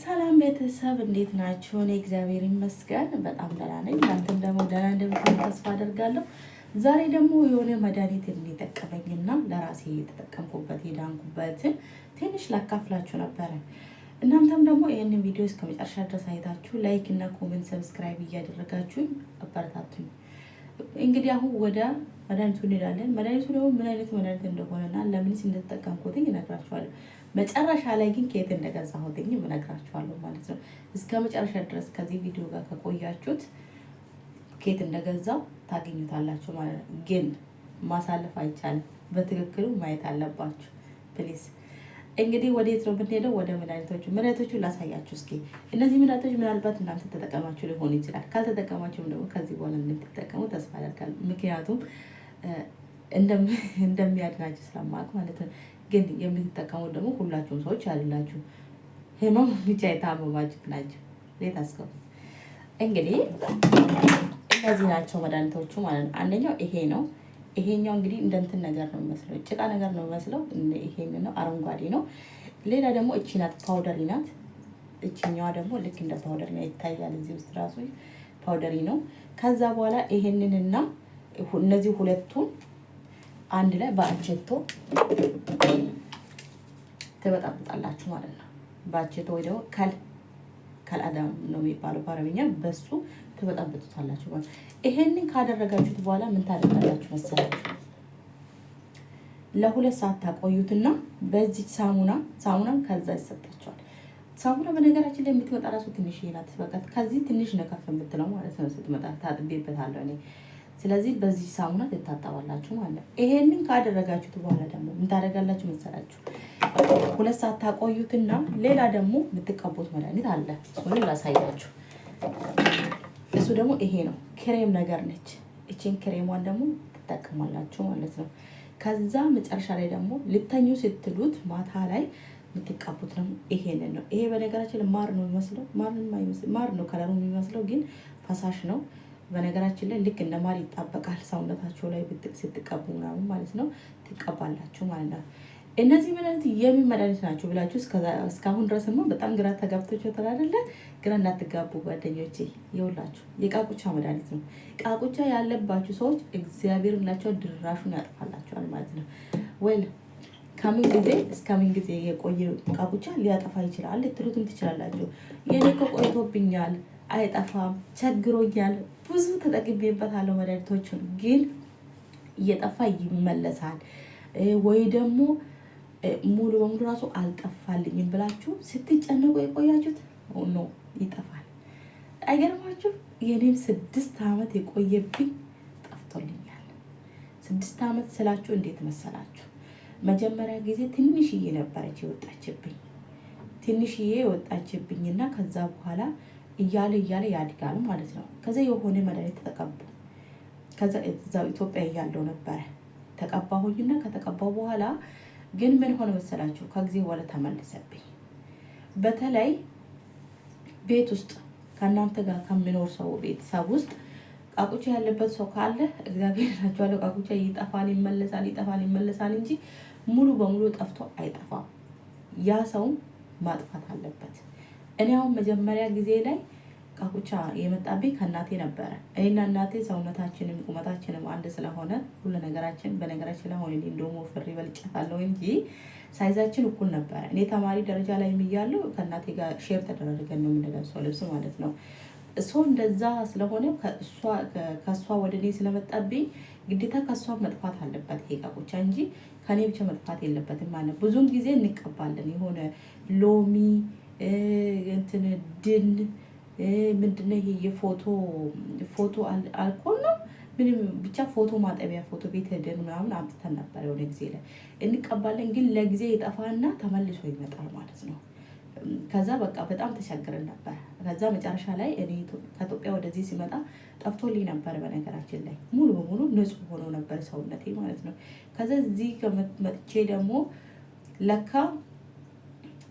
ሰላም ቤተሰብ እንዴት ናችሁ? እኔ እግዚአብሔር ይመስገን በጣም ደህና ነኝ። እናንተም ደግሞ ደህና እንደምትሆኑ ተስፋ አደርጋለሁ። ዛሬ ደግሞ የሆነ መድኃኒት የሚጠቀመኝና ለራሴ የተጠቀምኩበት የዳንኩበትን ትንሽ ላካፍላችሁ ነበረ። እናንተም ደግሞ ይህንን ቪዲዮ እስከ መጨረሻ ድረስ አይታችሁ ላይክ እና ኮሜንት ሰብስክራይብ እያደረጋችሁኝ አበረታቱኝ። እንግዲህ አሁን ወደ መድኃኒቱ እንሄዳለን። መድኃኒቱ ደግሞ ምን አይነት መድኃኒት እንደሆነና ለምንስ እንደተጠቀምኩትኝ እነግራችኋለሁ። መጨረሻ ላይ ግን ከየት እንደገዛሁትኝ እነግራችኋለሁ ማለት ነው። እስከ መጨረሻ ድረስ ከዚህ ቪዲዮ ጋር ከቆያችሁት ከየት እንደገዛው ታገኙታላችሁ ማለት ነው። ግን ማሳለፍ አይቻልም። በትክክሉ ማየት አለባችሁ ፕሊዝ። እንግዲህ ወዴት ነው የምንሄደው? ወደ መድኃኒቶቹ ላሳያችሁ እስኪ። እነዚህ መድኃኒቶች ምናልባት እናንተ ተጠቀማችሁ ሊሆን ይችላል። ካልተጠቀማችሁም ደግሞ ከዚህ በኋላ እንድትጠቀሙ ተስፋ አደርጋለሁ። ምክንያቱም እንደሚያድናችሁ ስለማውቅ ማለት ነው። ግን የምትጠቀሙት ደግሞ ሁላችሁም ሰዎች አይደላችሁ፣ ህመም ብቻ የታመማችሁ ናቸው። ቤት አስገቡ። እንግዲህ እነዚህ ናቸው መድኃኒቶቹ ማለት ነው። አንደኛው ይሄ ነው። ይሄኛው እንግዲህ እንደንትን ነገር ነው የሚመስለው፣ ጭቃ ነገር ነው የሚመስለው። ይሄን ነው፣ አረንጓዴ ነው። ሌላ ደግሞ እቺ ናት፣ ፓውደሪ ናት። እቺኛዋ ደግሞ ልክ እንደ ፓውደሪ ነው፣ ይታያል እዚህ ውስጥ ራሱ ፓውደሪ ነው። ከዛ በኋላ ይሄንንና እነዚህ ሁለቱን አንድ ላይ በአቼቶ ትበጣብጣላችሁ ማለት ነው። በአቼቶ ወይ ደግሞ ከልአዳም ነው የሚባለው በአረብኛ። በሱ ትበጣብጡታላችሁ ማለት ነው። ይሄንን ካደረጋችሁት በኋላ ምን ታደርጋላችሁ መሰላችሁ? ለ2 ሰዓት ታቆዩትና በዚህ ሳሙና ከዛ ይሰጣችኋል። ሳሙና በነገራችን ላይ የምትመጣ ራሱ ትንሽ ናት። በቃ ከዚህ ትንሽ ነው ከፍ የምትለው ማለት ነው። ስትመጣ ታጥቤበታለሁ እኔ። ስለዚህ በዚህ ሳሙና ትታጠባላችሁ ማለት ነው። ይሄንን ካደረጋችሁት በኋላ ደግሞ ምን ታደርጋላችሁ መሰላችሁ? 2 ሰዓት ታቆዩትና ሌላ ደግሞ የምትቀቡት መድኃኒት አለ። እሱንም ላሳያችሁ። እሱ ደግሞ ይሄ ነው። ክሬም ነገር ነች። እቺን ክሬሟን ደግሞ ትጠቀማላችሁ ማለት ነው። ከዛ መጨረሻ ላይ ደግሞ ልተኙ ስትሉት ማታ ላይ የምትቀቡት ደግሞ ይሄንን ነው። ይሄ በነገራችን ላይ ማር ነው የሚመስለው። ማር ነው ከለሩ የሚመስለው፣ ግን ፈሳሽ ነው። በነገራችን ላይ ልክ እንደ ማር ይጣበቃል ሰውነታቸው ላይ ስትቀቡ ምናምን ማለት ነው። ትቀባላችሁ ማለት ነው። እነዚህ መድኃኒት የምን መድኃኒት ናቸው ብላችሁ እስካሁን ድረስ በጣም ግራ ተጋብታችሁ ተላደለ። ግራ እንዳትጋቡ ጓደኞቼ፣ ይኸውላችሁ የቃቁቻ መድኃኒት ነው። ቃቁቻ ያለባችሁ ሰዎች እግዚአብሔር ላቸው ድራሹን ያጠፋላችኋል ማለት ነው። ወይል ከምን ጊዜ እስከ ምን ጊዜ የቆየ ቃቁቻ ሊያጠፋ ይችላል ልትሉትም ትችላላችሁ። የኔ እኮ ቆይቶብኛል፣ አይጠፋም፣ ቸግሮኛል፣ ብዙ ተጠቅሜበታለሁ መድኃኒቶቹን፣ ግን እየጠፋ ይመለሳል ወይ ደግሞ ሙሉ በሙሉ ራሱ አልጠፋልኝም ብላችሁ ስትጨነቁ የቆያችሁት ነው ይጠፋል። አይገርማችሁ? የኔም 6 ዓመት የቆየብኝ ጠፍቶልኛል። 6 ዓመት ስላችሁ እንዴት መሰላችሁ? መጀመሪያ ጊዜ ትንሽዬ ነበረች የወጣችብኝና ከዛ በኋላ እያለ ያድጋል ማለት ነው። ከዛ የሆነ መድኃኒት ተቀቡ። ከዛ እዛው ኢትዮጵያ እያለሁ ነበረ ተቀባሁኝና ከተቀባሁ በኋላ ግን ምን ሆነ መሰላችሁ? ከጊዜ በኋላ ተመለሰብኝ። በተለይ ቤት ውስጥ ከእናንተ ጋር ከሚኖር ሰው ቤተሰብ ውስጥ ቃቁቻ ያለበት ሰው ካለ እግዚአብሔር ናቸዋለሁ። ቃቁቻ ይጠፋል ይመለሳል እንጂ ሙሉ በሙሉ ጠፍቶ አይጠፋም። ያ ሰው ማጥፋት አለበት። እኔ አሁን መጀመሪያ ጊዜ ላይ ቃቁቻ የመጣብኝ ከእናቴ ነበረ። እኔና እናቴ ሰውነታችንም ቁመታችንም አንድ ስለሆነ ሁሉ ነገራችን በነገራችን ላይ ሆነ እንደውም ወፍሬ በልጫታለሁ እንጂ ሳይዛችን እኩል ነበረ። እኔ ተማሪ ደረጃ ላይ የሚያለው ከእናቴ ጋር ሼር ተደራርገን ነው የምንለብሰው ልብስ ማለት ነው። እሱ እንደዛ ስለሆነ ከሷ ወደ እኔ ስለመጣብኝ ግዴታ ከሷ መጥፋት አለበት ይሄ ቃቁቻ እንጂ ከኔ ብቻ መጥፋት የለበትም ማለት። ብዙም ጊዜ እንቀባለን የሆነ ሎሚ እንትን ድን ምንድነው ይሄ የፎቶ አልኮል ነው ምንም ብቻ ፎቶ ማጠቢያ ፎቶ ቤት ሄደን ምናምን አምጥተን ነበር የሆነ ጊዜ ላይ እንቀባለን። ግን ለጊዜ ይጠፋና ተመልሶ ይመጣል ማለት ነው። ከዛ በቃ በጣም ተቸግረን ነበር። ከዛ መጨረሻ ላይ እኔ ከኢትዮጵያ ወደዚህ ሲመጣ ጠፍቶልኝ ነበር። በነገራችን ላይ ሙሉ በሙሉ ንጹህ ሆኖ ነበር ሰውነቴ ማለት ነው። ከዛ እዚህ መጥቼ ደግሞ ለካ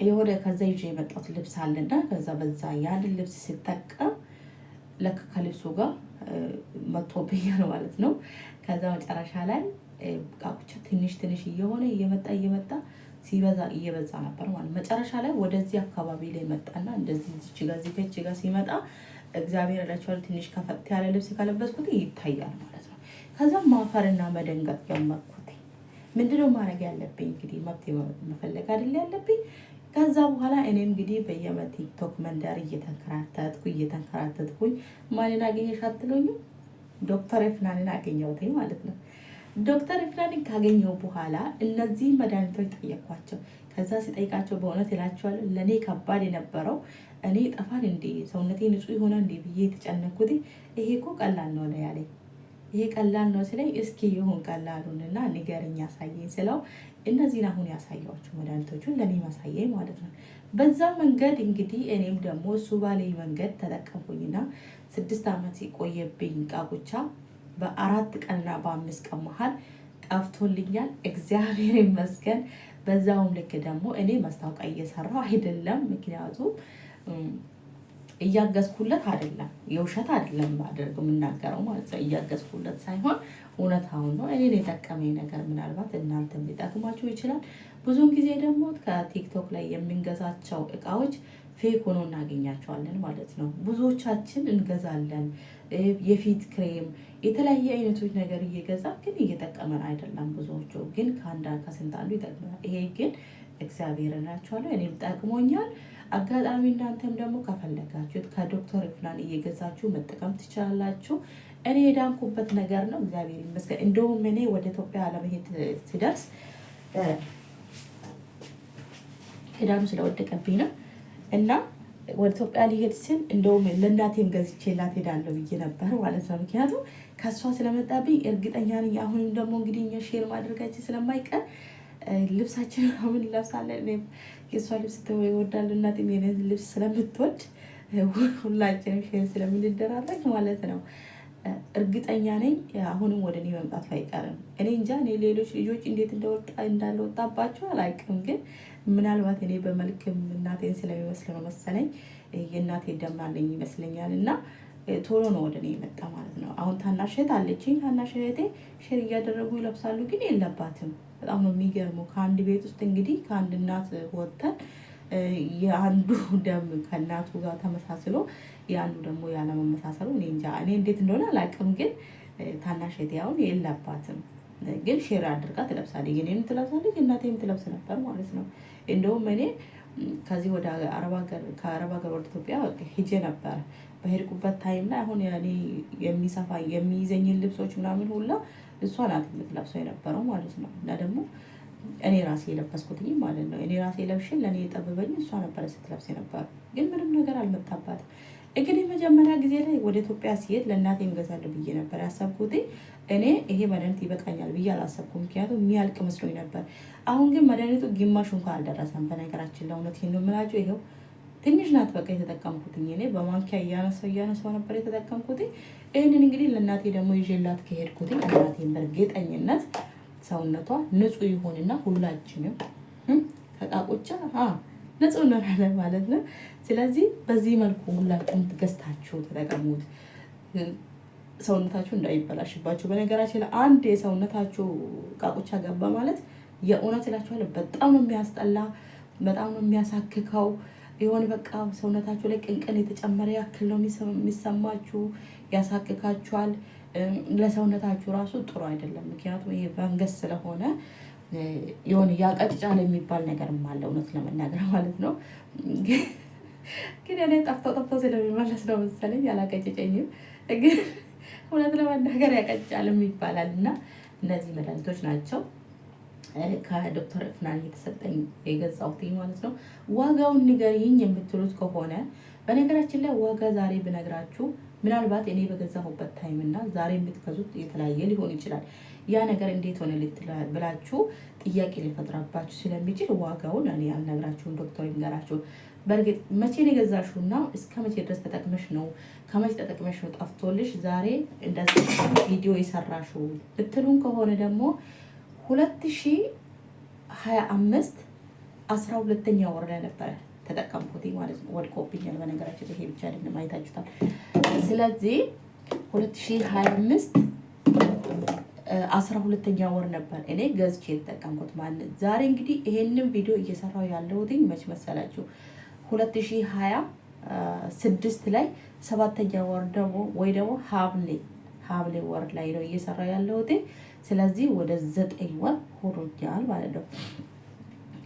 የሆነ ከዛ ይዤ የመጣሁት ልብስ አለና በዛ ያንን ልብስ ሲጠቀም ለካ ከልብሱ ጋር መጥቶብኛል ማለት ነው። ከዛ መጨረሻ ላይ ቃቁቻ ትንሽ እየሆነ እየመጣ ሲበዛ እየበዛ ነበር ማለት። መጨረሻ ላይ ወደዚህ አካባቢ ላይ መጣና እንደዚህ እዚች ጋር ሲመጣ እግዚአብሔር እላቸዋለሁ ትንሽ ከፈት ያለ ልብስ ከለበስኩት ይታያል ማለት ነው። ከዛም ማፈርና መደንገጥ ጀመርኩት። ምንድነው ማድረግ ያለብኝ? እንግዲህ መብት መፈለግ አይደል ያለብኝ። ከዛ በኋላ እኔም እንግዲህ በየቲክቶክ መንደር እየተንከራተትኩኝ ማንን አገኘሽ አትሉኝም? ዶክተር ኤፍናንን አገኘሁት ማለት ነው። ዶክተር ኤፍናንን ካገኘው በኋላ እነዚህ መድኃኒቶች ጠየኳቸው። ከዛ ሲጠይቃቸው በእውነት እላቸዋለሁ ለእኔ ከባድ የነበረው እኔ ጠፋን እንዴ ሰውነቴ ንጹህ የሆነ እንዴ ብዬ የተጨነኩት ይሄ እኮ ቀላል ነው ነው ያለኝ። ይሄ ቀላል ነው ስለኝ እስኪ ይሁን ቀላሉንና ንገረኝ ያሳየኝ ስለው እነዚህን አሁን ያሳያችሁ መድኃኒቶቹን ለእኔ ማሳየኝ ማለት ነው። በዛ መንገድ እንግዲህ እኔም ደግሞ እሱ ባለኝ መንገድ ተጠቀምኩኝና 6 ዓመት ሲቆየብኝ ቃቁቻ በ4 ቀንና በ5 ቀን መሀል ጠፍቶልኛል። እግዚአብሔር ይመስገን። በዛውም ልክ ደግሞ እኔ ማስታወቂያ እየሰራሁ አይደለም፣ ምክንያቱም እያገዝኩለት አይደለም፣ የውሸት አይደለም አደርገው የምናገረው ማለት ነው። እያገዝኩለት ሳይሆን እውነታውን ነው። እኔን የጠቀመኝ ነገር ምናልባት እናንተም ሊጠቅማችሁ ይችላል። ብዙውን ጊዜ ደግሞ ከቲክቶክ ላይ የምንገዛቸው እቃዎች ፌክ ሆኖ እናገኛቸዋለን ማለት ነው። ብዙዎቻችን እንገዛለን የፊት ክሬም፣ የተለያየ አይነቶች ነገር እየገዛ ግን እየጠቀመን አይደለም። ብዙዎቹ ግን ከስንት አንዱ ይጠቅመናል። ይሄ ግን እግዚአብሔር እላችኋለሁ እኔም ጠቅሞኛል። አጋጣሚ እናንተም ደግሞ ከፈለጋችሁት ከዶክተር ኤፍናን እየገዛችሁ መጠቀም ትችላላችሁ። እኔ የዳንኩበት ነገር ነው፣ እግዚአብሔር ይመስገን። እንደውም እኔ ወደ ኢትዮጵያ ለመሄድ ሲደርስ ሄዳኑ ስለወደቀብኝ ነው እና ወደ ኢትዮጵያ ሊሄድ ስል እንደውም ለእናቴም ገዝቼላት ሄዳለሁ ብዬ ነበር ማለት ነው። ምክንያቱም ከእሷ ስለመጣብኝ እርግጠኛ ነኝ። አሁንም ደግሞ እንግዲህ እኛ ሼር ማድረጋችን ስለማይቀር ልብሳችን አሁን እንለብሳለን። የእሷ ልብስ ይወዳሉ፣ እናቴም የኔ ልብስ ስለምትወድ ሁላችንም ሼር ስለምንደራረግ ማለት ነው። እርግጠኛ ነኝ አሁንም ወደ እኔ መምጣቱ አይቀርም። እኔ እንጃ እኔ ሌሎች ልጆች እንዴት እንዳልወጣባቸው አላውቅም፣ ግን ምናልባት እኔ በመልክም እናቴን ስለሚመስል ነው መሰለኝ የእናቴ ደም አለኝ ይመስለኛል። እና ቶሎ ነው ወደ እኔ የመጣ ማለት ነው። አሁን ታናሽ እህት አለችኝ። ታናሽ እህቴ ሼር እያደረጉ ይለብሳሉ፣ ግን የለባትም። በጣም ነው የሚገርመው። ከአንድ ቤት ውስጥ እንግዲህ ከአንድ እናት ወጥተን የአንዱ ደም ከእናቱ ጋር ተመሳስሎ የአንዱ ደግሞ ያለመመሳሰሉ እኔ እንጃ እኔ እንዴት እንደሆነ አላውቅም። ግን ታናሽ እህቴ አሁን የለባትም፣ ግን ሼር አድርጋ ትለብሳለች። የእኔንም ትለብሳለች፣ እናቴም ትለብስ ነበር ማለት ነው። እንደውም እኔ ከዚህ ወደ ከአረብ ሀገር ወደ ኢትዮጵያ ሄጄ ነበር። በሄድኩበት ታይም ላይ አሁን ያኔ የሚይዘኝን ልብሶች ምናምን ሁላ እሷ ናት የምትለብሰው የነበረው ማለት ነው። እና ደግሞ እኔ ራሴ የለበስኩትኝ ማለት ነው። እኔ ራሴ ለብሽን ለእኔ የጠበበኝ እሷ ነበረ ስትለብስ የነበረው፣ ግን ምንም ነገር አልመጣባትም። እንግዲህ መጀመሪያ ጊዜ ላይ ወደ ኢትዮጵያ ሲሄድ ለእናቴ እገዛለሁ ብዬ ነበር ያሰብኩት። እኔ ይሄ መድኃኒት ይበቃኛል ብዬ አላሰብኩም፣ ምክንያቱም የሚያልቅ መስሎኝ ነበር። አሁን ግን መድኃኒቱ ግማሹ እንኳን አልደረሰም። በነገራችን ለእውነት ይህን የምላቸው ይኸው ትንሽ ናት በቃ የተጠቀምኩትኝ። እኔ በማንኪያ እያነሳው ነበር የተጠቀምኩት። ይህንን እንግዲህ ለእናቴ ደግሞ ይዤላት ከሄድኩት እናቴን በእርግጠኝነት ሰውነቷ ንጹህ ይሆንና ሁላችንም ከቃቆቻ ንጹህ እንሆናለን ማለት ነው። ስለዚህ በዚህ መልኩ ሁላችሁም ገዝታችሁ ተጠቀሙት፣ ሰውነታችሁ እንዳይበላሽባችሁ። በነገራችን ላይ አንድ የሰውነታችሁ ቃቆቻ ገባ ማለት የእውነት እላችኋለሁ በጣም ነው የሚያስጠላ፣ በጣም ነው የሚያሳክከው። የሆነ በቃ ሰውነታችሁ ላይ ቅንቅን የተጨመረ ያክል ነው የሚሰማችሁ፣ ያሳክካችኋል። ለሰውነታችሁ ራሱ ጥሩ አይደለም። ምክንያቱም ይሄ ፈንገስ ስለሆነ የሆነ ያቀጭጫል የሚባል ነገርም አለ፣ እውነት ለመናገር ማለት ነው። ግን እኔ ጠፍቶ ስለሚመለስ ነው መሰለኝ ያላቀጭጨኝም፣ ግን እውነት ለመናገር ያቀጭጫልም ይባላል። እና እነዚህ መድኃኒቶች ናቸው ከዶክተር ኤፍናን የተሰጠኝ የገዛሁት ማለት ነው። ዋጋውን ንገሪኝ የምትሉት ከሆነ በነገራችን ላይ ዋጋ ዛሬ ብነግራችሁ ምናልባት እኔ በገዛሁበት ታይም እና ዛሬ የምትገዙት የተለያየ ሊሆን ይችላል። ያ ነገር እንዴት ሆነ ብላችሁ ጥያቄ ሊፈጥራባችሁ ስለሚችል ዋጋውን እኔ አልነግራችሁም፣ ዶክተር ይንገራችሁ። በእርግጥ መቼ ነው የገዛሽው እና እስከ መቼ ድረስ ተጠቅመሽ ነው፣ ከመቼ ተጠቅመሽ ነው ጠፍቶልሽ ዛሬ እንደዚህ ቪዲዮ የሰራሽው ብትሉን ከሆነ ደግሞ 2025 12ኛ ወር ላይ ነበረ ተጠቀምኩት ማለት ነው። ወድቆብኛል በነገራችን ይሄ ብቻ አይደለም፣ አይታችሁታል። ስለዚህ 2025 12ኛ ወር ነበር እኔ ገዝቼ የተጠቀምኩት ማለት። ዛሬ እንግዲህ ይሄንን ቪዲዮ እየሰራው ያለሁት መች መሰላችሁ 2026 ላይ 7ኛ ወር ደግሞ ወይ ደግሞ ሐምሌ ወር ላይ ነው እየሰራው ያለሁት። ስለዚህ ወደ 9 ወር ሆኖኛል ማለት ነው።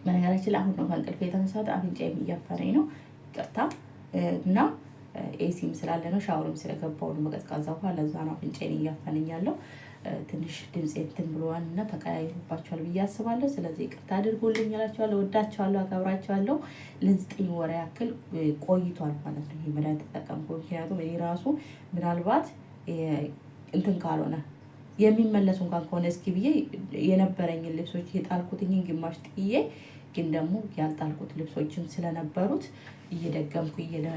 በነገራችን ላይ አሁን ነው ከእንቅልፌ የተነሳሁት። አፍንጫዬም እያፈረኝ ነው፣ ይቅርታ። እና ኤሲም ስላለ ነው፣ ሻወርም ስለገባው ነው በቀዝቃዛ ውሃ፣ ለዛ ነው አፍንጫዬን እያፈነኝ ያለው። ትንሽ ድምፅ እንትን ብለዋል እና ተቀያይሮባቸዋል ብዬ አስባለሁ። ስለዚህ ይቅርታ አድርጎልኝ እላቸዋለሁ። ወዳቸዋለሁ፣ አከብራቸዋለሁ። ለ9 ወር ያክል ቆይቷል ማለት ነው ይሄ መድኃኒት ተጠቀምኩ። ምክንያቱም እኔ ራሱ ምናልባት እንትን ካልሆነ የሚመለሱ እንኳን ከሆነ እስኪ ብዬ የነበረኝን ልብሶች የጣልኩትኝን ግማሽ ጥዬ ግን ደግሞ ያልጣልኩት ልብሶችም ስለነበሩት እየደገምኩ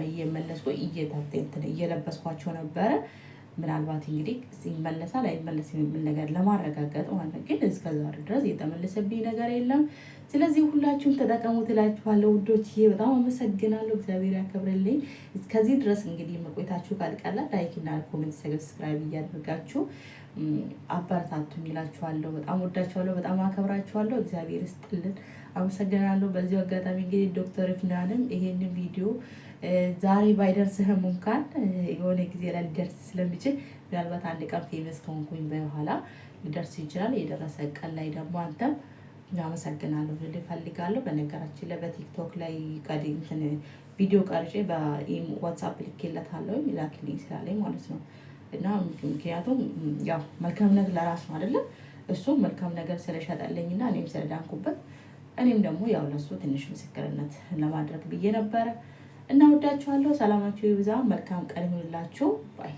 እየመለስኩ እየለበስኳቸው ነበረ። ምናልባት እንግዲህ ይመለሳል አይመለስም የሚል ነገር ለማረጋገጥ ማለት ነው። ግን እስከዛሬ ድረስ የተመለሰብኝ ነገር የለም። ስለዚህ ሁላችሁም ተጠቀሙት እላችኋለሁ ውዶች። በጣም አመሰግናለሁ። እግዚአብሔር ያከብርልኝ። እስከዚህ ድረስ እንግዲህ መቆየታችሁ ካልቀረ ላይክ እና ኮሜንት፣ ሰብስክራይብ እያደረጋችሁ አበረታቱኝ እላችኋለሁ። በጣም ወዳችኋለሁ፣ በጣም አከብራችኋለሁ። እግዚአብሔር ይስጥልን። አመሰግናለሁ። በዚሁ አጋጣሚ እንግዲህ ዶክተር ፍናንም ይሄንን ቪዲዮ ዛሬ ባይደርስህም እንኳን የሆነ ጊዜ ላይ ሊደርስ ስለሚችል ምናልባት አንድ ቀን ፌመስ ከሆንኩኝ በኋላ ሊደርስ ይችላል። የደረሰ ቀን ላይ ደግሞ አንተም አመሰግናለሁ ልል እፈልጋለሁ። በነገራችን ላይ በቲክቶክ ላይ ቪዲዮ ቀርጬ በዋትሳፕ ልኬለታለሁ ላክልኝ ስላለኝ ማለት ነው። እና ምክንያቱም ያው መልካም ነገር ለራስ ነው አይደለም። እሱ መልካም ነገር ስለሸጠልኝ እና እኔም ስለዳንኩበት እኔም ደግሞ ያው ለሱ ትንሽ ምስክርነት ለማድረግ ብዬ ነበረ። እና ወዳችኋለሁ። ሰላማችሁ ይብዛ። መልካም ቀን ይሁንላችሁ ባይ